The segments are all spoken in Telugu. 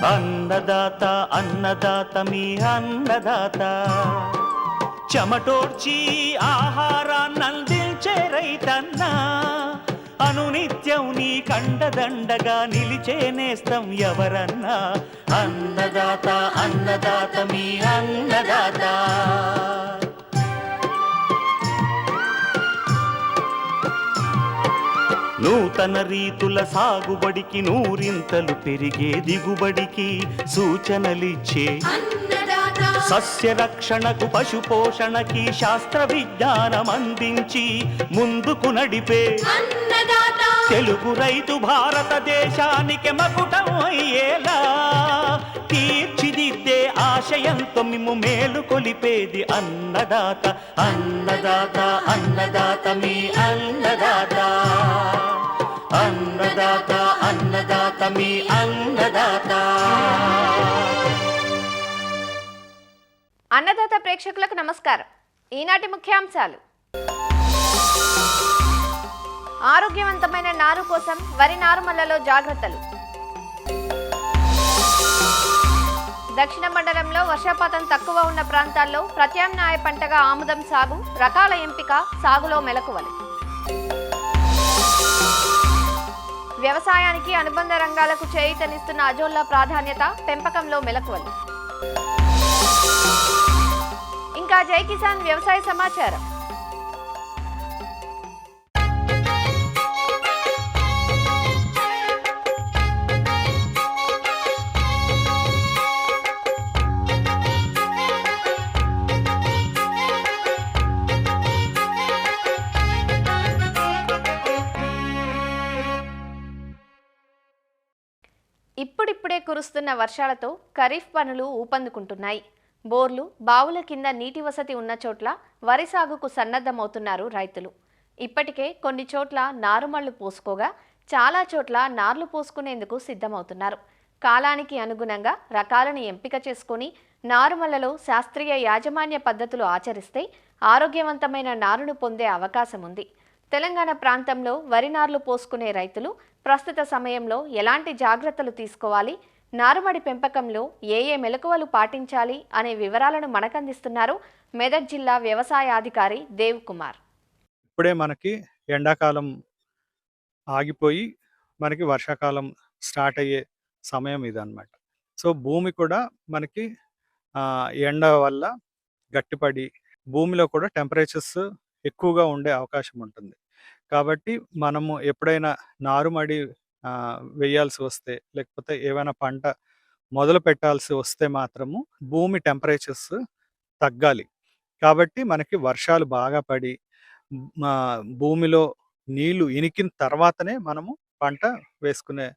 అన్నదాత అన్నదాత మీ అన్నదాత చెమటోడ్చి ఆహారాన్నందించే రైతన్నా అనునిత్యం నీ కండదండగా నిలిచే నేస్తం ఎవరన్నా అన్నదాత అన్నదాత మీ అన్నదాత. నూతన రీతుల సాగుబడికి నూరింతలు పెరిగే దిగుబడికి సూచనలిచ్చే సస్య రక్షణకు పశు పోషణకి శాస్త్ర విజ్ఞానం అందించి ముందుకు నడిపే తెలుగు రైతు భారతదేశానికి మకుటం అయ్యేలా తీర్చిదిద్దే ఆశయంతో మిమ్ము మేలు కొలిపేది అన్నదాత అన్నదాత అన్నదాత మీ అన్నదాత అన్నదాత అన్నదాత మీ అన్నదాత. అన్నదాత ప్రేక్షకులకు నమస్కారం. ఈనాటి ముఖ్యాంశాలు: ఆరోగ్యవంతమైన నారు కోసం వరి నారుమల్లలో జాగ్రత్తలు. దక్షిణ మండలంలో వర్షపాతం తక్కువ ఉన్న ప్రాంతాల్లో ప్రత్యామ్నాయ పంటగా ఆముదం సాగు, రకాల ఎంపిక, సాగులో మెలకువలు. వ్యవసాయానికి అనుబంధ రంగాలకు చేయూతనిస్తున్న అజోల్లా ప్రాధాన్యత, పెంపకంలో మెలకువలు. ఇంకా జై కిసాన్ వ్యవసాయ సమాచారం. ఇప్పుడిప్పుడే కురుస్తున్న వర్షాలతో ఖరీఫ్ పనులు ఊపందుకుంటున్నాయి. బోర్లు, బావుల కింద నీటి వసతి ఉన్న చోట్ల వరి సాగుకు సన్నద్ధమవుతున్నారు రైతులు. ఇప్పటికే కొన్ని చోట్ల నారుమళ్లు పోసుకోగా చాలా చోట్ల నార్లు పోసుకునేందుకు సిద్ధమవుతున్నారు. కాలానికి అనుగుణంగా రకాలను ఎంపిక చేసుకుని నారుమళ్లలో శాస్త్రీయ యాజమాన్య పద్ధతులు ఆచరిస్తే ఆరోగ్యవంతమైన నారును పొందే అవకాశం ఉంది. తెలంగాణ ప్రాంతంలో వరి నార్లు పోసుకునే రైతులు ప్రస్తుత సమయంలో ఎలాంటి జాగ్రత్తలు తీసుకోవాలి, నారుమడి పెంపకంలో ఏ మెలకువలు పాటించాలి అనే వివరాలను మనకందిస్తున్నారు మెదక్ జిల్లా వ్యవసాయాధికారి దేవ్ కుమార్. ఇప్పుడే మనకి ఎండాకాలం ఆగిపోయి మనకి వర్షాకాలం స్టార్ట్ అయ్యే సమయం ఇదన్నమాట. సో భూమి కూడా మనకి ఎండ వల్ల గట్టిపడి భూమిలో కూడా టెంపరేచర్స్ ఎక్కువగా ఉండే అవకాశం ఉంటుంది. కాబట్టి మనము ఎప్పుడైనా నారుమడి వేయాల్సి వస్తే, లేకపోతే ఏమైనా పంట మొదలు పెట్టాల్సి వస్తే మాత్రము భూమి టెంపరేచర్స్ తగ్గాలి. కాబట్టి మనకి వర్షాలు బాగా పడి భూమిలో నీళ్లు ఇనికిన తర్వాతనే మనము పంట వేసుకునే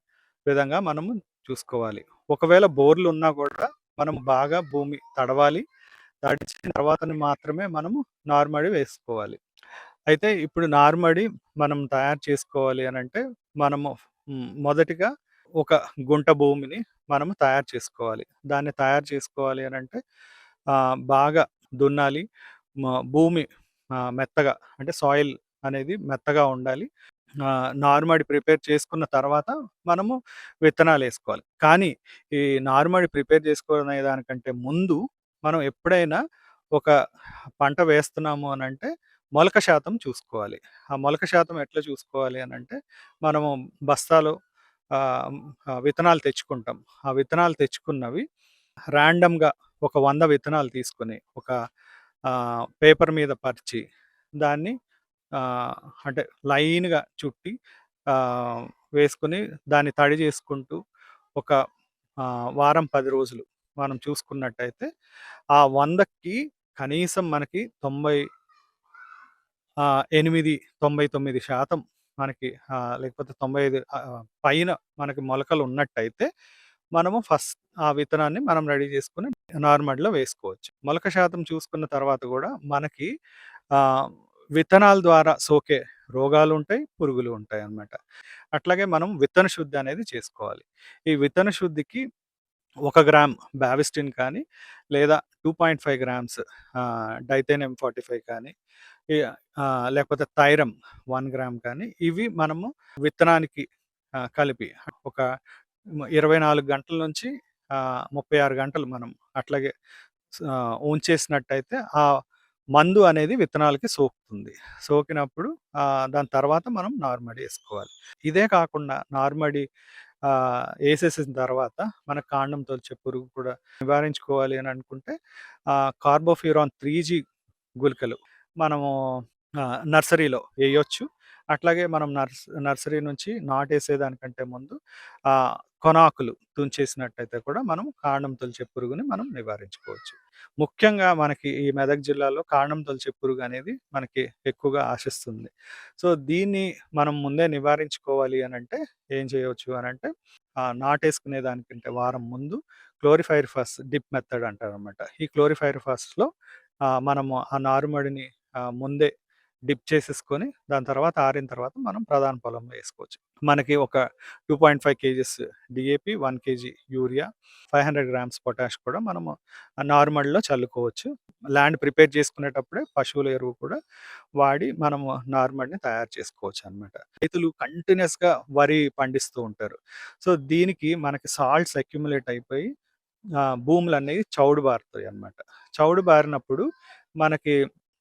విధంగా మనము చూసుకోవాలి. ఒకవేళ బోర్లు ఉన్నా కూడా మనం బాగా భూమి తడవాలి. తడిచిన తర్వాతనే మాత్రమే మనము నారుమడి వేసుకోవాలి. అయితే ఇప్పుడు నారుమడి మనం తయారు చేసుకోవాలి అని అంటే మనము మొదటిగా ఒక గుంట భూమిని మనము తయారు చేసుకోవాలి. దాన్ని తయారు చేసుకోవాలి అని అంటే బాగా దున్నాలి. భూమి మెత్తగా, అంటే సాయిల్ అనేది మెత్తగా ఉండాలి. నారుమడి ప్రిపేర్ చేసుకున్న తర్వాత మనము విత్తనాలు వేసుకోవాలి. కానీ ఈ నారుమడి ప్రిపేర్ చేసుకోవడం అనే దానికంటే ముందు మనం ఎప్పుడైనా ఒక పంట వేస్తున్నాము అని అంటే మొలక శాతం చూసుకోవాలి. ఆ మొలక శాతం ఎట్లా చూసుకోవాలి అని అంటే మనము బస్తాలో విత్తనాలు తెచ్చుకుంటాం. ఆ విత్తనాలు తెచ్చుకున్నవి ర్యాండమ్గా ఒక 100 విత్తనాలు తీసుకొని ఒక పేపర్ మీద పరిచి దాన్ని అంటే లైన్గా చుట్టి వేసుకొని దాన్ని తడి చేసుకుంటూ ఒక వారం 10 రోజులు మనం చూసుకున్నట్టయితే ఆ 100కి కనీసం మనకి 99% మనకి లేకపోతే 95 పైన మనకి మొలకలు ఉన్నట్టయితే మనము ఫస్ట్ ఆ విత్తనాన్ని మనం రెడీ చేసుకుని నారుమడిలో వేసుకోవచ్చు. మొలక శాతం చూసుకున్న తర్వాత కూడా మనకి విత్తనాల ద్వారా సోకే రోగాలు ఉంటాయి, పురుగులు ఉంటాయి అన్నమాట. అట్లాగే మనం విత్తన శుద్ధి అనేది చేసుకోవాలి. ఈ విత్తన శుద్ధికి 1 గ్రామ్ బావిస్టిన్ కానీ లేదా 2.5 గ్రామ్స్ డైథేనియం 45 కానీ లేకపోతే థైరమ్ 1 గ్రామ్ కానీ ఇవి మనము విత్తనానికి కలిపి ఒక 24 గంటల నుంచి 36 గంటలు మనం అట్లాగే ఉంచేసినట్టయితే ఆ మందు అనేది విత్తనాలకి సోకుతుంది. సోకినప్పుడు దాని తర్వాత మనం నారుమడి ఏసుకోవాలి. ఇదే కాకుండా నారుమడి ఏసేసిన తర్వాత మన కాండం తొలిచే పురుగు కూడా నివారించుకోవాలి అని అనుకుంటే కార్బోఫ్యూరాన్ 3G గుళికలు మనము నర్సరీలో ఎయొచ్చు. అట్లాగే మనం నర్సరీ నుంచి నాటేసేదానికంటే ముందు కొనాకులు తుంచేసినట్టయితే కూడా మనం కాండం తొలిచే పురుగుని మనం నివారించుకోవచ్చు. ముఖ్యంగా మనకి ఈ మెదక్ జిల్లాలో కాండం తొలిచే పురుగు అనేది మనకి ఎక్కువగా ఆశిస్తుంది. సో, దీన్ని మనం ముందే నివారించుకోవాలి అనంటే ఏం చేయొచ్చు అనంటే నాటేసుకునే దానికంటే వారం ముందు క్లోరిఫైరిఫాస్ డిప్ మెథడ్ అంటారనమాట. ఈ క్లోరిఫైరిఫాస్‌లో మనము ఆ నారుమడిని ముందే డిప్ చేసేసుకొని దాని తర్వాత ఆరిన తర్వాత మనం ప్రధాన పొలంలో ఏసుకోవచ్చు. మనకి ఒక 2.5 kgs DAP, 1 KG urea, 500 grams potash కూడా మనము నారుమడిలో చల్లుకోవచ్చు. ల్యాండ్ ప్రిపేర్ చేసుకునేటప్పుడే పశువుల ఎరువు కూడా వాడి మనము నారుమడిని తయారు చేసుకోవచ్చనమాట. రైతులు కంటిన్యూయస్‌గా వరి పండిస్తూ ఉంటారు. సో, దీనికి మనకి సాల్ట్స్ అక్యుములేట్ అయిపోయి భూములనేవి చౌడు బారుతాయన్నమాట. చౌడు బారినప్పుడు మనకి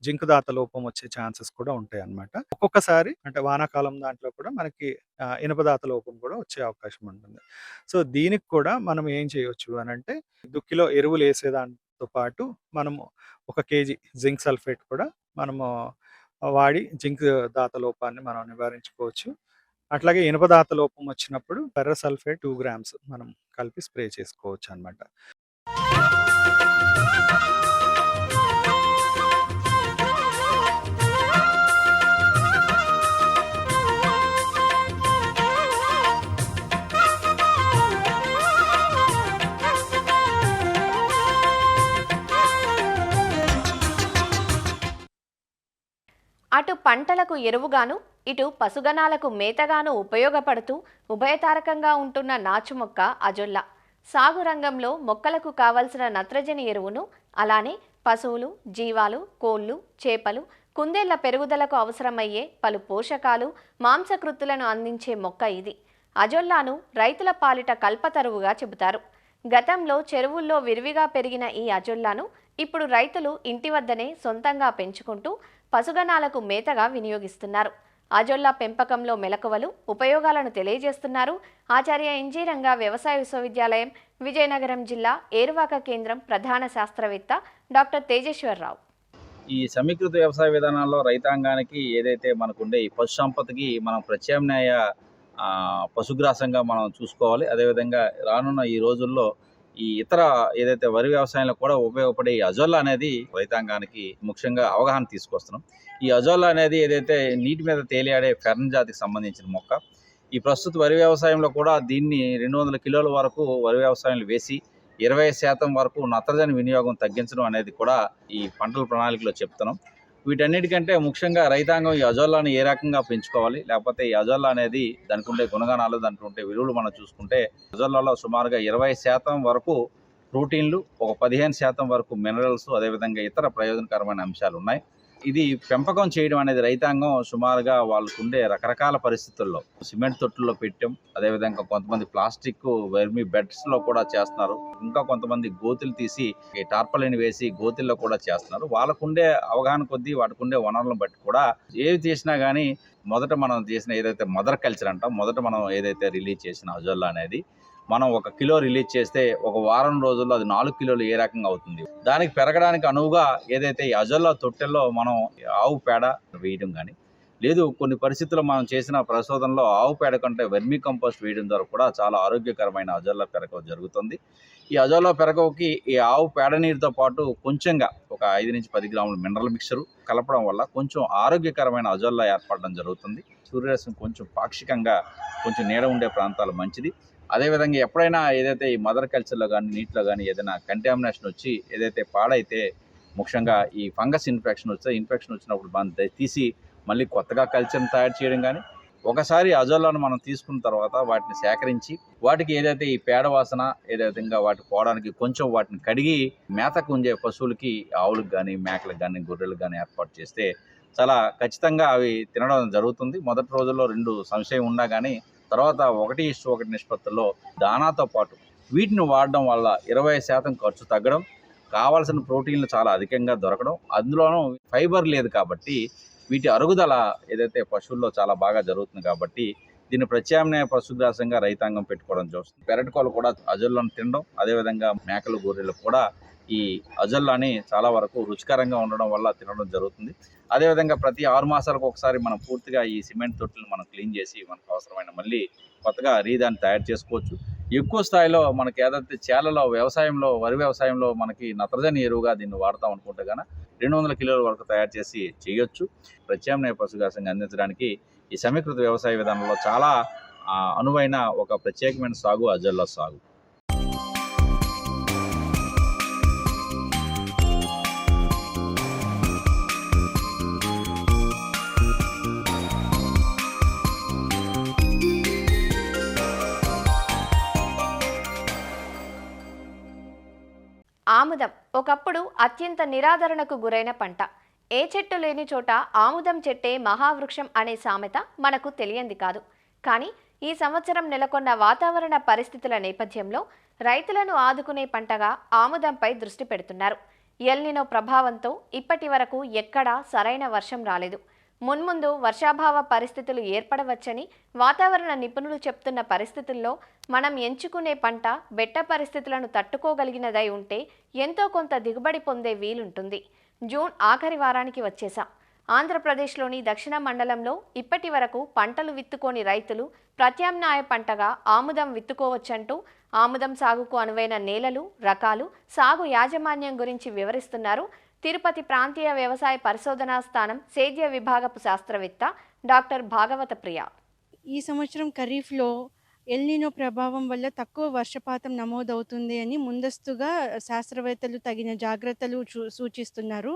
జింకుదాత లోపం వచ్చే ఛాన్సెస్ కూడా ఉంటాయన్నమాట. ఒక్కొక్కసారి అంటే వానాకాలం దాంట్లో కూడా మనకి ఇనుపదాత లోపం కూడా వచ్చే అవకాశం ఉంటుంది. సో, దీనికి కూడా మనం ఏం చేయొచ్చు అనంటే దుక్కిలో ఎరువులేసే దాంతో పాటు మనము 1 కేజీ జింక్ సల్ఫేట్ కూడా మనము వాడి జింక్ దాత లోపాన్ని మనం నివారించుకోవచ్చు. అట్లాగే ఇనుపదాత లోపం వచ్చినప్పుడు ఫెర్రస్ సల్ఫేట్ 2 గ్రామ్స్ మనం కలిపి స్ప్రే చేసుకోవచ్చనమాట. అటు పంటలకు ఎరువుగాను, ఇటు పశుగణాలకు మేతగాను ఉపయోగపడుతూ ఉభయతారకంగా ఉంటున్న నాచు మొక్క అజొల్ల. సాగు రంగంలో మొక్కలకు కావలసిన నత్రజని ఎరువును, అలానే పశువులు, జీవాలు, కోళ్లు, చేపలు, కుందేళ్ల పెరుగుదలకు అవసరమయ్యే పలు పోషకాలు, మాంసకృత్తులను అందించే మొక్క ఇది. అజొల్లాను రైతుల పాలిట కల్పతరువుగా చెబుతారు. గతంలో చెరువుల్లో విరివిగా పెరిగిన ఈ అజొల్లాను ఇప్పుడు రైతులు ఇంటి వద్దనే సొంతంగా పెంచుకుంటూ పశుగణాలకు మేతగా వినియోగిస్తున్నారు. అజొల్లా పెంపకంలో మెలకువలు, ఉపయోగాలను తెలియజేస్తున్నారు ఆచార్య ఎన్జీ రంగా వ్యవసాయ విశ్వవిద్యాలయం, విజయనగరం జిల్లా ఏరువాక కేంద్రం ప్రధాన శాస్త్రవేత్త డాక్టర్ తేజేశ్వరరావు. ఈ సమీకృత వ్యవసాయ విధానాల్లో రైతాంగానికి ఏదైతే మనకుండే ఈ పశు సంపదకి మనం ప్రత్యామ్నాయ పశుగ్రాసంగా మనం చూసుకోవాలి. అదేవిధంగా రానున్న ఈ రోజుల్లో ఈ ఇతర ఏదైతే వరి వ్యవసాయంలో కూడా ఉపయోగపడే ఈ అజొల్లా అనేది రైతాంగానికి ముఖ్యంగా అవగాహన తీసుకొస్తున్నాం. ఈ అజొల్లా అనేది ఏదైతే నీటి మీద తేలియాడే ఫెర్న్ జాతికి సంబంధించిన మొక్క. ఈ ప్రస్తుత వరి వ్యవసాయంలో కూడా దీన్ని 200 కిలోల వరకు వరి వ్యవసాయంలో వేసి 20% వరకు నత్రజని వినియోగం తగ్గించడం అనేది కూడా ఈ పంటల ప్రణాళికలో చెప్తున్నాం. వీటన్నిటికంటే ముఖ్యంగా రైతాంగం ఈ అజొల్లాని ఏ రకంగా పెంచుకోవాలి, లేకపోతే ఈ అజొల్లా అనేది దానికి ఉండే గుణగణాలు, దానికి ఉండే విలువలు మనం చూసుకుంటే అజొల్లాలో సుమారుగా 20% వరకు ప్రోటీన్లు, ఒక 15% వరకు మినరల్స్, అదేవిధంగా ఇతర ప్రయోజనకరమైన అంశాలు ఉన్నాయి. ఇది పెంపకం చేయడం అనేది రైతాంగం సుమారుగా వాళ్ళకు ఉండే రకరకాల పరిస్థితుల్లో సిమెంట్ తొట్టుల్లో పెట్టాం. అదేవిధంగా కొంతమంది ప్లాస్టిక్ వెర్మి బెడ్స్లో కూడా చేస్తున్నారు. ఇంకా కొంతమంది గోతులు తీసి టార్పలిన్ వేసి గోతుల్లో కూడా చేస్తున్నారు. వాళ్ళకుండే అవగాహన కొద్దీ వాటికుండే వనరులను బట్టి కూడా ఏవి చేసినా కానీ మొదట మనం చేసిన ఏదైతే మదర్ కల్చర్ అంటాం, మొదట మనం ఏదైతే రిలీజ్ చేసిన అజొల్లా అనేది మనం 1 కిలో రిలీజ్ చేస్తే ఒక వారం రోజుల్లో అది 4 కిలోలు ఏ రకంగా అవుతుంది. దానికి పెరగడానికి అనువుగా ఏదైతే ఈ అజొల్లా తొట్టెల్లో మనం ఆవు పేడ వేయడం కానీ, లేదు కొన్ని పరిస్థితుల్లో మనం చేసిన పరిశోధనలో ఆవు పేడ కంటే వెర్మీ కంపోస్ట్ వేయడం ద్వారా కూడా చాలా ఆరోగ్యకరమైన అజొల్లా పెరగ జరుగుతుంది. ఈ అజొల్లా పెరగకి ఈ ఆవు పేడ నీరుతో పాటు కొంచెంగా ఒక 5 నుంచి 10 గ్రాముల మినరల్ మిక్చరు కలపడం వల్ల కొంచెం ఆరోగ్యకరమైన అజొల్లా ఏర్పడడం జరుగుతుంది. సూర్యరశ్మి కొంచెం పాక్షికంగా కొంచెం నీడ ఉండే ప్రాంతాలు మంచిది. అదేవిధంగా ఎప్పుడైనా ఏదైతే ఈ మదర్ కల్చర్లో కానీ నీటిలో కానీ ఏదైనా కంటామినేషన్ వచ్చి ఏదైతే పాడైతే ముఖ్యంగా ఈ ఫంగస్ ఇన్ఫెక్షన్ వచ్చినప్పుడు మనం తీసి మళ్ళీ కొత్తగా కల్చర్ని తయారు చేయడం కానీ, ఒకసారి అజొల్లాను మనం తీసుకున్న తర్వాత వాటిని సేకరించి వాటికి ఏదైతే ఈ పేడ వాసన ఏదైతే వాటి పోవడానికి కొంచెం వాటిని కడిగి మేతకు ఉండే పశువులకి, ఆవులకు కానీ, మేకలకు కానీ, గొర్రెలకు కానీ ఏర్పాటు చేస్తే చాలా ఖచ్చితంగా అవి తినడం జరుగుతుంది. మొదటి రోజుల్లో 2 సంశయం ఉన్నా కానీ తర్వాత 1:1 నిష్పత్తుల్లో దానాతో పాటు వీటిని వాడడం వల్ల 20% ఖర్చు తగ్గడం, కావాల్సిన ప్రోటీన్లు చాలా అధికంగా దొరకడం, అందులోనూ ఫైబర్ లేదు కాబట్టి వీటి అరుగుదల ఏదైతే పశువుల్లో చాలా బాగా జరుగుతుంది కాబట్టి దీన్ని ప్రత్యామ్నాయ పశుగ్రాసంగా రైతాంగం పెట్టుకోవడం చూస్తుంది. పెరటికోళ్ళు కూడా అజొల్లను తినడం, అదేవిధంగా మేకలు గొర్రెలు కూడా ఈ అజొల్లాని చాలా వరకు రుచికరంగా ఉండడం వల్ల తినడం జరుగుతుంది. అదేవిధంగా ప్రతి 6 మాసాలకు ఒకసారి మనం పూర్తిగా ఈ సిమెంట్ తొట్టులను మనం క్లీన్ చేసి మనకు అవసరమైన మళ్ళీ కొత్తగా రీదాన్ని తయారు చేసుకోవచ్చు. ఎక్కువ స్థాయిలో మనకి ఏదైతే చేలలో వ్యవసాయంలో వరి వ్యవసాయంలో మనకి నత్రజని ఎరువుగా దీన్ని వాడతాం అనుకుంటే కనుక 200 కిలోల వరకు తయారు చేసి చేయొచ్చు. ప్రత్యామ్నాయ పశుగ్రాసంగా అందించడానికి ఈ సమీకృత వ్యవసాయ విధానంలో చాలా అనువైన ఒక ప్రత్యేకమైన సాగు అజొల్ల సాగు. ఆముదం ఒకప్పుడు అత్యంత నిరాదరణకు గురైన పంట. ఏ చెట్టు లేని చోట ఆముదం చెట్టే మహావృక్షం అనే సామెత మనకు తెలియంది కాదు. కానీ ఈ సంవత్సరం నెలకొన్న వాతావరణ పరిస్థితుల నేపథ్యంలో రైతులను ఆదుకునే పంటగా ఆముదంపై దృష్టి పెడుతున్నారు. ఎల్నినో ప్రభావంతో ఇప్పటి వరకు ఎక్కడా సరైన వర్షం రాలేదు. మున్ముందు వర్షాభావ పరిస్థితులు ఏర్పడవచ్చని వాతావరణ నిపుణులు చెప్తున్న పరిస్థితుల్లో మనం ఎంచుకునే పంట బెట్ట పరిస్థితులను తట్టుకోగలిగినదై ఉంటే ఎంతో కొంత దిగుబడి పొందే వీలుంటుంది. జూన్ ఆఖరి వారానికి వచ్చేసాం. ఆంధ్రప్రదేశ్లోని దక్షిణ మండలంలో ఇప్పటి వరకు పంటలు విత్తుకోని రైతులు ప్రత్యామ్నాయ పంటగా ఆముదం విత్తుకోవచ్చంటూ ఆముదం సాగుకు అనువైన నేలలు, రకాలు, సాగు యాజమాన్యం గురించి వివరిస్తున్నారు తిరుపతి ప్రాంతీయ వ్యవసాయ పరిశోధనా స్థానం సేద్య విభాగపు శాస్త్రవేత్త డాక్టర్ భాగవత ప్రియ. ఈ సంవత్సరం ఖరీఫ్లో ఎల్నినో ప్రభావం వల్ల తక్కువ వర్షపాతం నమోదవుతుంది అని ముందస్తుగా శాస్త్రవేత్తలు తగిన జాగ్రత్తలు సూచిస్తున్నారు.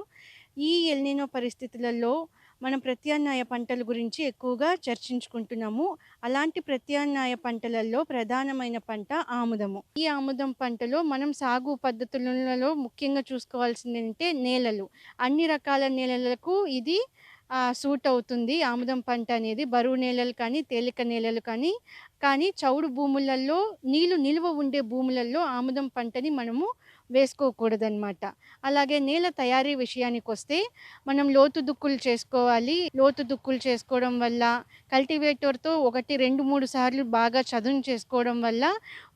ఈ ఎల్నినో పరిస్థితులలో మనం ప్రత్యామ్నాయ పంటల గురించి ఎక్కువగా చర్చించుకుంటున్నాము. అలాంటి ప్రత్యామ్నాయ పంటలలో ప్రధానమైన పంట ఆముదము. ఈ ఆముదం పంటలో మనం సాగు పద్ధతులలో ముఖ్యంగా చూసుకోవాల్సింది అంటే నేలలు. అన్ని రకాల నేలలకు ఇది సూట్ అవుతుంది. ఆముదం పంట అనేది బరువు నేలలు కానీ, తేలిక నేలలు కానీ చౌడు భూములలో, నీళ్లు నిల్వ ఉండే భూములలో ఆముదం పంటని మనము వేసుకోకూడదన్నమాట. అలాగే నేల తయారీ విషయానికి వస్తే మనం లోతు దుక్కులు చేసుకోవాలి. లోతు దుక్కులు చేసుకోవడం వల్ల కల్టివేటర్తో 1, 2, 3 సార్లు బాగా చదును చేసుకోవడం వల్ల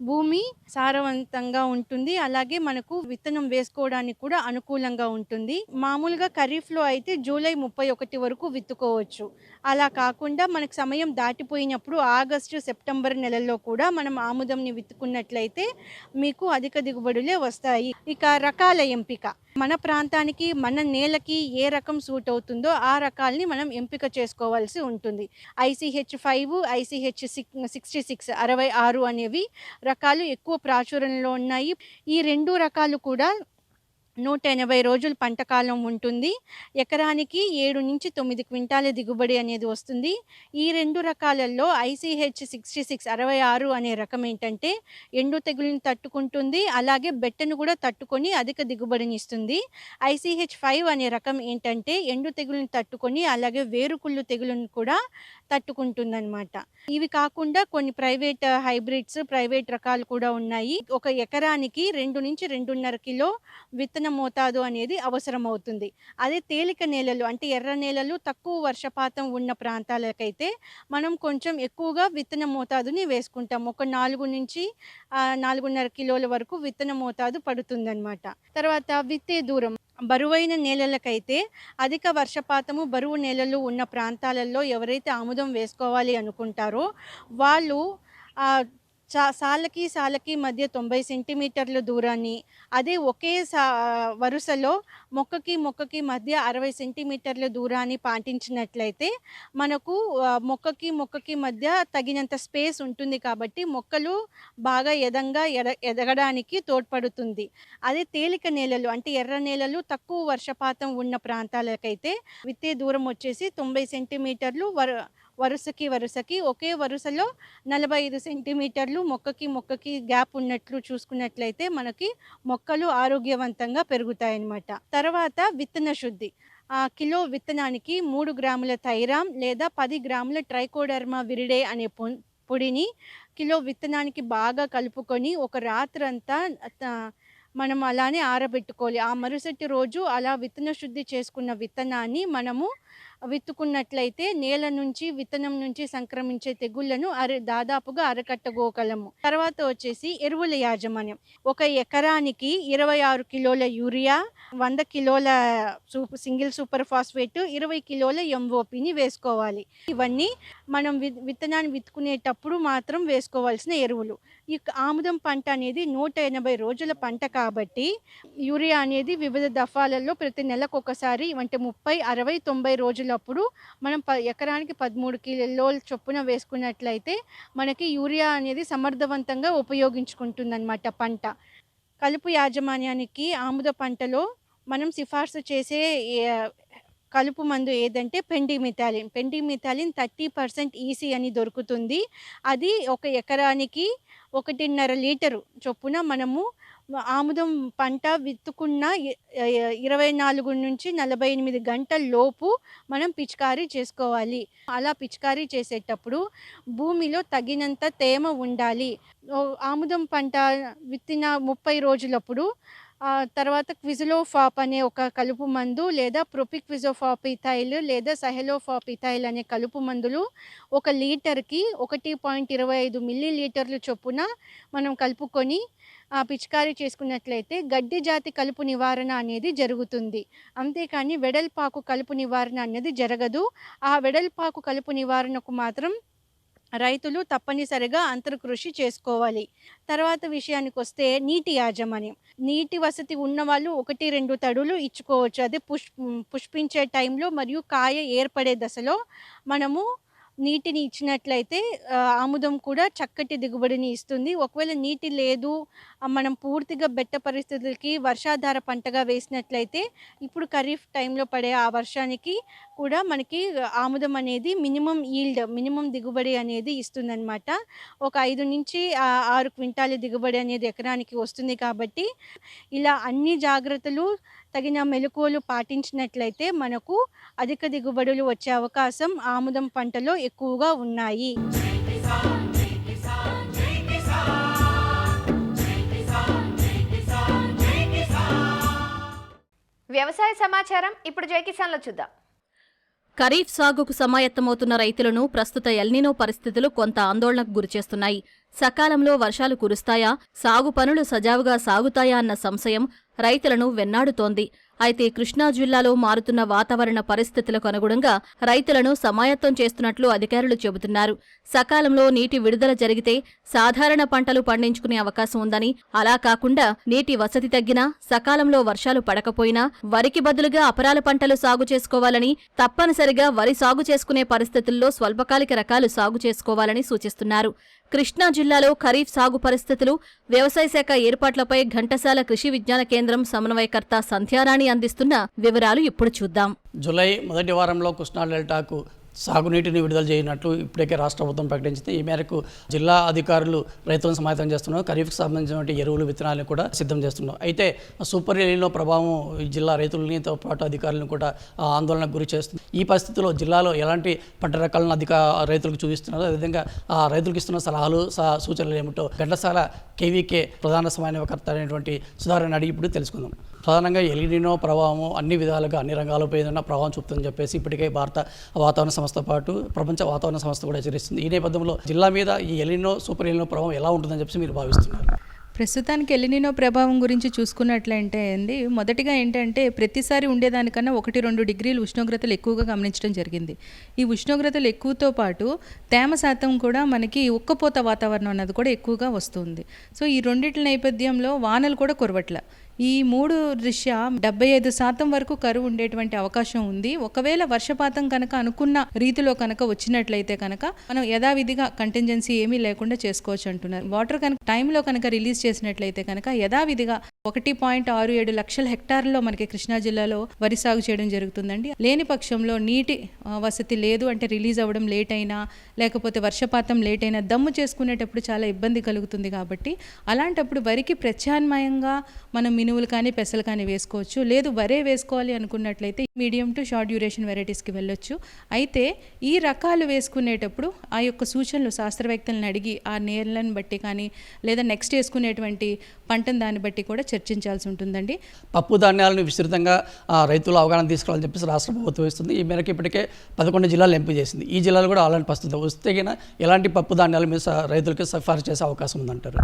భూమి సారవంతంగా ఉంటుంది. అలాగే మనకు విత్తనం వేసుకోవడానికి కూడా అనుకూలంగా ఉంటుంది. మామూలుగా ఖరీఫ్లో అయితే జూలై 31 వరకు విత్తుకోవచ్చు. అలా కాకుండా మనకు సమయం దాటిపోయినప్పుడు ఆగస్టు, సెప్టెంబర్ నెలల్లో కూడా మనం ఆముదంని విత్తుకున్నట్లయితే మీకు అధిక దిగుబడులే వస్తాయి. ఇక రకాల ఎంపిక, మన ప్రాంతానికి, మన నేలకి ఏ రకం సూట్ అవుతుందో ఆ రకాలని మనం ఎంపిక చేసుకోవాల్సి ఉంటుంది. ICH5, ICH66 66 అనేవి రకాలు ఎక్కువ ప్రాచుర్యంలో ఉన్నాయి. ఈ 2 రకాలు కూడా 180 రోజులు పంటకాలం ఉంటుంది. ఎకరానికి 7 నుంచి 9 క్వింటాల దిగుబడి అనేది వస్తుంది. ఈ 2 రకాలలో ICH66 66 అనే రకం ఏంటంటే ఎండు తెగులుని తట్టుకుంటుంది, అలాగే బెట్టను కూడా తట్టుకొని అధిక దిగుబడిని ఇస్తుంది. ICH5 అనే రకం ఏంటంటే ఎండు తెగులుని తట్టుకొని అలాగే వేరుకుళ్ళు తెగులుని కూడా తట్టుకుంటుందన్నమాట. ఇవి కాకుండా కొన్ని ప్రైవేట్ హైబ్రిడ్స్, ప్రైవేట్ రకాలు కూడా ఉన్నాయి. ఒక ఎకరానికి 2 నుంచి 2.5 కిలో విత్తన మోతాదు అనేది అవసరం అవుతుంది. అదే తేలిక నేలలు అంటే ఎర్ర నేలలు, తక్కువ వర్షపాతం ఉన్న ప్రాంతాలకైతే మనం కొంచెం ఎక్కువగా విత్తన మోతాదుని వేసుకుంటాం. ఒక 4 నుంచి 4.5 కిలోల వరకు విత్తన మోతాదు పడుతుందన్నమాట. తర్వాత విత్తే దూరం, బరువైన నేలలకైతే అధిక వర్షపాతము, బరువు నేలలు ఉన్న ప్రాంతాలలో ఎవరైతే ఆముదం వేసుకోవాలి అనుకుంటారో వాళ్ళు సాలకి మధ్య 90 సెంటీమీటర్ల దూరాన్ని, అదే ఒకే వరుసలో మొక్కకి మధ్య 60 సెంటీమీటర్ల దూరాన్ని పాటించినట్లయితే మనకు మొక్కకి మధ్య తగినంత స్పేస్ ఉంటుంది కాబట్టి మొక్కలు బాగా ఎదగడానికి తోడ్పడుతుంది. అదే తేలిక నేలలు అంటే ఎర్ర నేలలు, తక్కువ వర్షపాతం ఉన్న ప్రాంతాలకైతే విత్తే దూరం వచ్చేసి 90 సెంటీమీటర్లు, వరుసకి ఒకే వరుసలో 45 సెంటీమీటర్లు మొక్కకి గ్యాప్ ఉన్నట్లు చూసుకున్నట్లయితే మనకి మొక్కలు ఆరోగ్యవంతంగా పెరుగుతాయన్నమాట. తర్వాత విత్తన శుద్ధి, కిలో విత్తనానికి 3 గ్రాముల థైరామ్ లేదా 10 గ్రాముల ట్రైకోడర్మా విరిడే అనే పొడిని కిలో విత్తనానికి బాగా కలుపుకొని ఒక రాత్రంతా మనం అలానే ఆరబెట్టుకోవాలి. ఆ మరుసటి రోజు అలా విత్తన శుద్ధి చేసుకున్న విత్తనాన్ని మనము విత్తుకున్నట్లయితే నేల నుంచి విత్తనం నుంచి సంక్రమించే తెగుళ్లను దాదాపుగా అరకట్టగోగలము. తర్వాత వచ్చేసి ఎరువుల యాజమాన్యం. ఒక ఎకరానికి 26 కిలోల యూరియా, 100 కిలోల సింగిల్ సూపర్ ఫాస్ఫేట్, 20 కిలోల ఎంఓపిని వేసుకోవాలి. ఇవన్నీ మనం విత్తనాన్ని విత్తుకునేటప్పుడు మాత్రం వేసుకోవాల్సిన ఎరువులు. ఈ ఆముదం పంట అనేది 180 రోజుల పంట కాబట్టి యూరియా అనేది వివిధ దఫాలలో ప్రతి నెలకు ఒకసారి అంటే 30, 60, 90 రోజులప్పుడు మనం ఎకరానికి 13 కిలోల చొప్పున వేసుకున్నట్లయితే మనకి యూరియా అనేది సమర్థవంతంగా ఉపయోగించుకుంటుందన్నమాట పంట. కలుపు యాజమాన్యానికి ఆముద పంటలో మనం సిఫార్సు చేసే కలుపు మందు ఏదంటే పెండిమిథాలిన్ 30% ఈసీ అని దొరుకుతుంది. అది ఒక ఎకరానికి 1.5 లీటరు చొప్పున మనము ఆముదం పంట విత్తుకున్న 24 నుంచి 48 గంటల లోపు మనం పిచికారీ చేసుకోవాలి. అలా పిచికారీ చేసేటప్పుడు భూమిలో తగినంత తేమ ఉండాలి. ఆముదం పంట విత్తిన 30 రోజులప్పుడు తర్వాత క్విజలోఫాప్ అనే ఒక కలుపు మందు లేదా ప్రొపిక్విజోఫాపిథైల్ లేదా సహెలోఫాపిథైల్ అనే కలుపు మందులు 1 లీటర్కి 1.25 మిల్లీలీటర్లు చొప్పున మనం కలుపుకొని పిచికారీ చేసుకున్నట్లయితే గడ్డి జాతి కలుపు నివారణ అనేది జరుగుతుంది. అంతేకాని వెడల్పాకు కలుపు నివారణ అనేది జరగదు. ఆ వెడల్పాకు కలుపు నివారణకు మాత్రం రైతులు తప్పనిసరిగా అంతర్కృషి చేసుకోవాలి. తర్వాత విషయానికి వస్తే నీటి యాజమాన్యం. నీటి వసతి ఉన్నవాళ్ళు 1-2 తడులు ఇచ్చుకోవచ్చు. అదే పుష్పించే టైంలో మరియు కాయ ఏర్పడే దశలో మనము నీటిని ఇచ్చినట్లయితే ఆముదం కూడా చక్కటి దిగుబడిని ఇస్తుంది. ఒకవేళ నీటి లేదు, మనం పూర్తిగా బెట్ట పరిస్థితులకి వర్షాధార పంటగా వేసినట్లయితే ఇప్పుడు ఖరీఫ్ టైంలో పడే ఆ వర్షానికి కూడా మనకి ఆముదం అనేది మినిమం దిగుబడి అనేది ఇస్తుందన్నమాట. ఒక 5 నుంచి 6 క్వింటాల దిగుబడి అనేది ఎకరానికి వస్తుంది. కాబట్టి ఇలా అన్ని జాగ్రత్తలు తగిన మెలకువలు పాటించినట్లయితే మనకు అధిక దిగుబడులు వచ్చే అవకాశం ఆముదం పంటలో ఎక్కువగా ఉన్నాయి. వ్యవసాయ సమాచారం ఇప్పుడు జై కిసాన్లో చూద్దాం. ఖరీఫ్ సాగుకు సమాయత్తమవుతున్న రైతులను ప్రస్తుత ఎల్నినో పరిస్థితులు కొంత ఆందోళనకు గురిచేస్తున్నాయి. సకాలంలో వర్షాలు కురుస్తాయా, సాగు పనులు సజావుగా సాగుతాయా అన్న సంశయం రైతులను వెన్నాడుతోంది. అయితే కృష్ణా జిల్లాలో మారుతున్న వాతావరణ పరిస్థితులకు అనుగుణంగా రైతులను సమాయత్తం చేస్తున్నట్లు అధికారులు చెబుతున్నారు. సకాలంలో నీటి విడుదల జరిగితే సాధారణ పంటలు పండించుకునే అవకాశం ఉందని, అలా కాకుండా నీటి వసతి తగ్గినా, సకాలంలో వర్షాలు పడకపోయినా వరికి బదులుగా అపరాల పంటలు సాగు చేసుకోవాలని, తప్పనిసరిగా వరి సాగు చేసుకునే పరిస్థితుల్లో స్వల్పకాలిక రకాలు సాగు చేసుకోవాలని సూచిస్తున్నారు. కృష్ణా జిల్లాలో ఖరీఫ్ సాగు పరిస్థితులు, వ్యవసాయ శాఖ ఏర్పాట్లపై ఘంటసాల కృషి విజ్ఞాన కేంద్రం సమన్వయకర్త సంధ్యారాణి అందిస్తున్న వివరాలు ఇప్పుడు చూద్దాం. జూలై మొదటి వారంలో కృష్ణా డెల్టాకు సాగునీటిని విడుదల చేయనట్లు ఇప్పటికే రాష్ట్ర ప్రభుత్వం ప్రకటించింది. ఈ మేరకు జిల్లా అధికారులు రైతులను సమాయత్తం చేస్తున్నారు. ఖరీఫ్కి సంబంధించిన ఎరువులు, విత్తనాలను కూడా సిద్ధం చేస్తున్నారు. అయితే సూపర్ ఎల్నినో ప్రభావం జిల్లా రైతులతో పాటు అధికారులను కూడా ఆందోళనకు గురి చేస్తుంది. ఈ పరిస్థితుల్లో జిల్లాలో ఎలాంటి పంట రకాలను రైతులకు చూపిస్తున్నారు, అదేవిధంగా రైతులకు ఇస్తున్న సలహాలు, సూచనలు ఏమిటో ఘంటసాల కేవీకే ప్రధాన సమన్వయకర్త అయినటువంటి సుధారాణి అడిగి ఇప్పుడు తెలుసుకుందాం. ప్రధానంగా ఎల్నినో ప్రభావం అన్ని విధాలుగా అన్ని రంగాలపై ఏదైనా ప్రభావం చూపుతుందని చెప్పేసి ఇప్పటికే భారత వాతావరణ సంస్థ పాటు ప్రపంచ వాతావరణ సంస్థ కూడా హెచ్చరిస్తుంది. ఈ నేపథ్యంలో జిల్లా మీద ఈ ఎల్నినో, సూపర్ ఎల్నినో ప్రభావం ఎలా ఉంటుందని చెప్పి మీరు భావిస్తున్నారు? ప్రస్తుతానికి ఎల్నినో ప్రభావం గురించి చూసుకున్నట్లయితే మొదటిగా ఏంటంటే ప్రతిసారి ఉండేదానికన్నా 1-2 డిగ్రీలు ఉష్ణోగ్రతలు ఎక్కువగా గమనించడం జరిగింది. ఈ ఉష్ణోగ్రతలు ఎక్కువతో పాటు తేమ శాతం కూడా మనకి ఉక్కపోత వాతావరణం అన్నది కూడా ఎక్కువగా వస్తుంది. సో ఈ రెండిటి నేపథ్యంలో వానలు కూడా కురవట్ల. ఈ 3 దృష్ట్యా 75% వరకు కరువు ఉండేటువంటి అవకాశం ఉంది. ఒకవేళ వర్షపాతం కనుక అనుకున్న రీతిలో కనుక వచ్చినట్లయితే కనుక మనం యథావిధిగా కంటింజెన్సీ ఏమీ లేకుండా చేసుకోవచ్చు అంటున్నారు. వాటర్ కనుక టైంలో కనుక రిలీజ్ చేసినట్లయితే కనుక యథావిధిగా 1.67 లక్షల హెక్టార్లలో మనకి కృష్ణా జిల్లాలో వరి సాగు చేయడం జరుగుతుందండి. లేని పక్షంలో నీటి వసతి లేదు అంటే రిలీజ్ అవ్వడం లేట్ అయినా, లేకపోతే వర్షపాతం లేట్ అయినా దమ్ము చేసుకునేటప్పుడు చాలా ఇబ్బంది కలుగుతుంది. కాబట్టి అలాంటప్పుడు వరికి ప్రత్యామ్నాయంగా మనం మినువులు కానీ పెసలు కానీ వేసుకోవచ్చు. లేదు వరే వేసుకోవాలి అనుకున్నట్లయితే మీడియం టు షార్ట్ డ్యూరేషన్ వెరైటీస్కి వెళ్ళొచ్చు. అయితే ఈ రకాలు వేసుకునేటప్పుడు ఆ యొక్క సూచనలు శాస్త్రవేత్తలను అడిగి ఆ నేలను బట్టి కానీ లేదా నెక్స్ట్ వేసుకునేటువంటి పంటను దాన్ని బట్టి కూడా చర్చించాల్సి ఉంటుందండి. పప్పు ధాన్యాలను విస్తృతంగా రైతులు అవగాహన తీసుకురావాలని చెప్పేసి రాష్ట్ర ప్రభుత్వం ఇస్తుంది. ఈ మేరకు ఇప్పటికే 11 జిల్లాలు ఎంపిక చేసింది. ఈ జిల్లాలు కూడా అలాంటి పరిస్థితి వస్తే ఎలాంటి పప్పు ధాన్యాలు మీద రైతులకి సిఫారసు చేసే అవకాశం ఉందంటారు?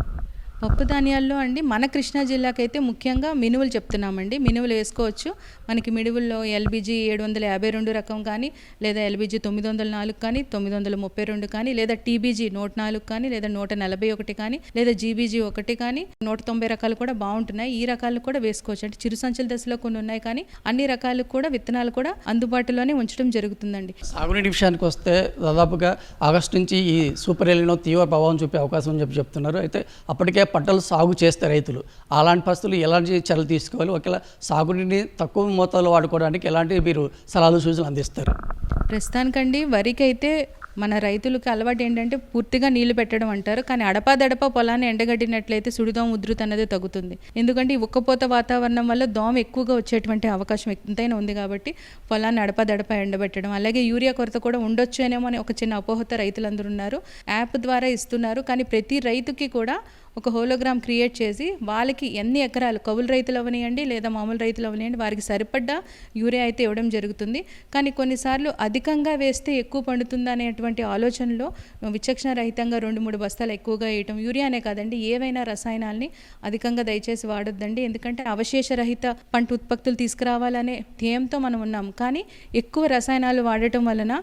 పప్పు ధాన్యాల్లో అండి మన కృష్ణా జిల్లాకైతే ముఖ్యంగా మినువులు చెప్తున్నామండి. మినువులు వేసుకోవచ్చు. మనకి మినువుల్లో ఎల్బీజీ 752 రకం కానీ లేదా ఎల్బీజీ 904 కానీ 932 కానీ లేదా టీబీజీ 104 కానీ లేదా 141 కానీ లేదా జీబీజీ 1 కానీ 190 రకాలు కూడా బాగుంటున్నాయి. ఈ రకాలు కూడా వేసుకోవచ్చు. అంటే చిరు సంచుల దశలో కొన్ని ఉన్నాయి కానీ అన్ని రకాలు కూడా విత్తనాలు కూడా అందుబాటులోనే ఉంచడం జరుగుతుందండి. సాగునీటి విషయానికి వస్తే దాదాపుగా ఆగస్టు నుంచి ఈ సూపర్ ఎల్నినో తీవ్ర ప్రభావం చూపే అవకాశం అని చెప్తున్నారు. అయితే అప్పటికే పంటలు సాగు చేస్తే రైతులు అలాంటి పరిస్థితులు ఎలాంటి చర్యలు తీసుకోవాలి, ఒకవేళ సాగునీటిని తక్కువ మోతాదులో వాడుకోవడానికి ఎలాంటి మీరు సలహాలు సూచనలు అందిస్తారు? ప్రస్తుతానికండి వరికి అయితే మన రైతులకు అలవాటు ఏంటంటే పూర్తిగా నీళ్లు పెట్టడం అంటారు. కానీ అడపాదడప పొలాన్ని ఎండగట్టినట్లయితే సుడిదోమ ఉధృతి అనేది తగ్గుతుంది. ఎందుకంటే ఈ ఉక్కపోత వాతావరణం వల్ల దోమ ఎక్కువగా వచ్చేటువంటి అవకాశం ఎంతైనా ఉంది. కాబట్టి పొలాన్ని అడపాదడప ఎండబెట్టడం, అలాగే యూరియా కొరత కూడా ఉండొచ్చు అనేమో అని ఒక చిన్న అపోహత రైతులందరూ ఉన్నారు. యాప్ ద్వారా ఇస్తున్నారు. కానీ ప్రతి రైతుకి కూడా ఒక హోలోగ్రామ్ క్రియేట్ చేసి వాళ్ళకి ఎన్ని ఎకరాలు కౌలు రైతులు అవనియండి లేదా మామూలు రైతులు అవనియండి వారికి సరిపడ్డా యూరియా అయితే ఇవ్వడం జరుగుతుంది. కానీ కొన్నిసార్లు అధికంగా వేస్తే ఎక్కువ పండుతుంది అనేటువంటి ఆలోచనలో విచక్షణ రహితంగా 2-3 బస్తాలు ఎక్కువగా వేయటం, యూరియానే కాదండి ఏవైనా రసాయనాల్ని అధికంగా దయచేసి వాడొద్దండి. ఎందుకంటే అవశేష రహిత పంట ఉత్పత్తులు తీసుకురావాలనే ధ్యేయంతో మనం ఉన్నాం. కానీ ఎక్కువ రసాయనాలు వాడటం వలన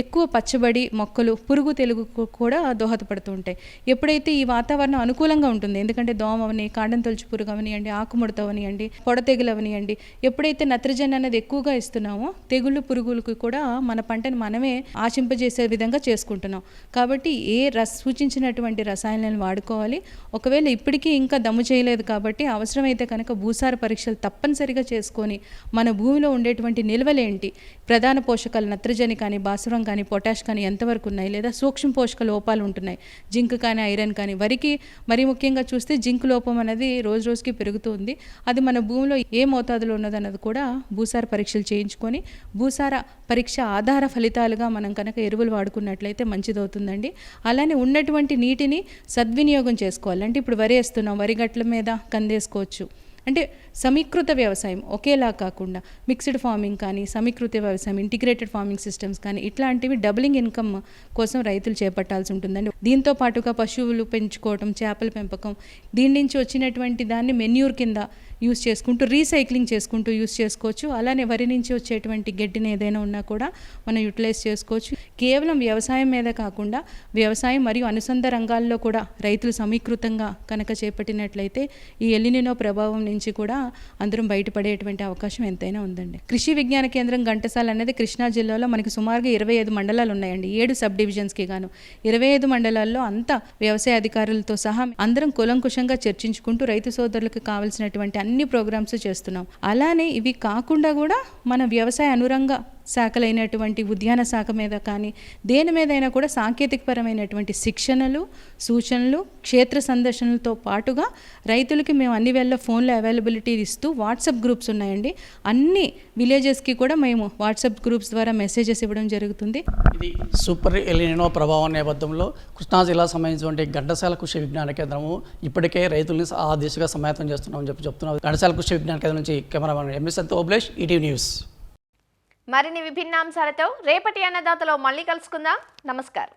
ఎక్కువ పచ్చబడి మొక్కలు పురుగు తెలుగుకు కూడా దోహదపడుతూ ఉంటాయి. ఎప్పుడైతే ఈ వాతావరణం అనుకూలంగా ఉంటుంది, ఎందుకంటే దోమ అవని, కాండం తొలచు పురుగు అవనియండి, ఆకుముడత అవనియండి, పొడ తెగులు అవనియండి, ఎప్పుడైతే నత్రజని అనేది ఎక్కువగా ఇస్తున్నామో తెగుళ్ళు పురుగులకు కూడా మన పంటను మనమే ఆశింపజేసే విధంగా చేసుకుంటున్నాం. కాబట్టి సూచించినటువంటి రసాయనాలను వాడుకోవాలి. ఒకవేళ ఇప్పటికీ ఇంకా దమ్ము చేయలేదు కాబట్టి అవసరమైతే కనుక భూసార పరీక్షలు తప్పనిసరిగా చేసుకొని మన భూమిలో ఉండేటువంటి నిల్వలేంటి, ప్రధాన పోషకాలు నత్రజని కానీ భాస్వరం కానీ పొటాష్ కానీ ఎంతవరకు ఉన్నాయి, లేదా సూక్ష్మ పోషక లోపాలు ఉంటున్నాయి, జింక్ కానీ ఐరన్ కానీ. వరికి మరీ ముఖ్యంగా చూస్తే జింక్ లోపం అనేది రోజు రోజుకి పెరుగుతుంది. అది మన భూమిలో ఏ మోతాదులో ఉన్నదన్నది కూడా భూసార పరీక్షలు చేయించుకొని భూసార పరీక్ష ఆధార ఫలితాలుగా మనం కనుక ఎరువులు వాడుకున్నట్లయితే మంచిదవుతుందండి. అలానే ఉన్నటువంటి నీటిని సద్వినియోగం చేసుకోవాలి. అంటే ఇప్పుడు వరి వేస్తున్నాం, వరి గట్ల మీద కందేసుకోవచ్చు. అంటే సమీకృత వ్యవసాయం ఒకేలా కాకుండా మిక్స్డ్ ఫార్మింగ్ కానీ సమీకృత వ్యవసాయం, ఇంటిగ్రేటెడ్ ఫార్మింగ్ సిస్టమ్స్ కానీ ఇట్లాంటివి డబులింగ్ ఇన్కమ్ కోసం రైతులు చేపట్టాల్సి ఉంటుందండి. దీంతో పాటుగా పశువులు పెంచుకోవటం, చేపల పెంపకం, దీని నుంచి వచ్చినటువంటి దాన్ని మెన్యూర్ కింద యూస్ చేసుకుంటూ రీసైక్లింగ్ చేసుకుంటూ యూస్ చేసుకోవచ్చు. అలానే వరి నుంచి వచ్చేటువంటి గడ్డిని ఏదైనా ఉన్నా కూడా మనం యూటిలైజ్ చేసుకోవచ్చు. కేవలం వ్యవసాయం మీద కాకుండా వ్యవసాయం మరియు అనుసంధ రంగాల్లో కూడా రైతులు సమీకృతంగా కనుక చేపట్టినట్లయితే ఈ ఎల్నినో ప్రభావం నుంచి కూడా అందరం బయటపడేటువంటి అవకాశం ఎంతైనా ఉందండి. కృషి విజ్ఞాన కేంద్రం ఘంటసాల అనేది కృష్ణా జిల్లాలో మనకి సుమారుగా 25 మండలాలు ఉన్నాయండి. 7 సబ్ డివిజన్స్కి గాను 25 మండలాల్లో అంతా వ్యవసాయ అధికారులతో సహా అందరం కులంకుశంగా చర్చించుకుంటూ రైతు సోదరులకు కావాల్సినటువంటి అన్ని ప్రోగ్రామ్స్ చేస్తున్నాం. అలానే ఇవి కాకుండా కూడా మన వ్యవసాయ అనురంగ శాఖలైనటువంటి ఉద్యాన శాఖ మీద కానీ దేని మీదైనా కూడా సాంకేతికపరమైనటువంటి శిక్షణలు, సూచనలు, క్షేత్ర సందర్శనలతో పాటుగా రైతులకి మేము అన్ని వేళ ఫోన్లో అవైలబిలిటీ ఇస్తూ వాట్సాప్ గ్రూప్స్ ఉన్నాయండి. అన్ని విలేజెస్కి కూడా మేము వాట్సాప్ గ్రూప్స్ ద్వారా మెసేజెస్ ఇవ్వడం జరుగుతుంది. ఇది సూపర్ ఎల్నినో ప్రభావం నేపథ్యంలో కృష్ణా జిల్లా సంబంధించినటువంటి ఘంటసాల కృషి విజ్ఞాన కేంద్రము ఇప్పటికే రైతుల్ని ఆ దిశగా సమాయత్తం చేస్తున్నామని చెప్తున్నాం. ఘంటసాల కృషి విజ్ఞాన కేంద్రం నుంచి cameraman MS Obulesh, ETV news. మరిన్ని విభిన్న అంశాలతో రేపటి అన్నదాతలో మళ్ళీ కలుసుకుందాం. నమస్కారం.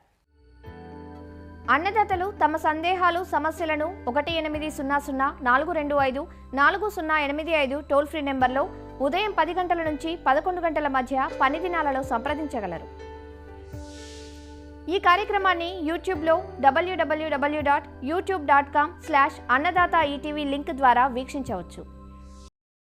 అన్నదాతలు తమ సందేహాలు, సమస్యలను 1800-425-4085 టోల్ ఫ్రీ నెంబర్లో ఉదయం 10 గంటల నుంచి 11 గంటల మధ్య పని దినాలలో సంప్రదించగలరు. ఈ కార్యక్రమాన్ని యూట్యూబ్లో www.youtube.com/annadaata ETV లింక్ ద్వారా వీక్షించవచ్చు.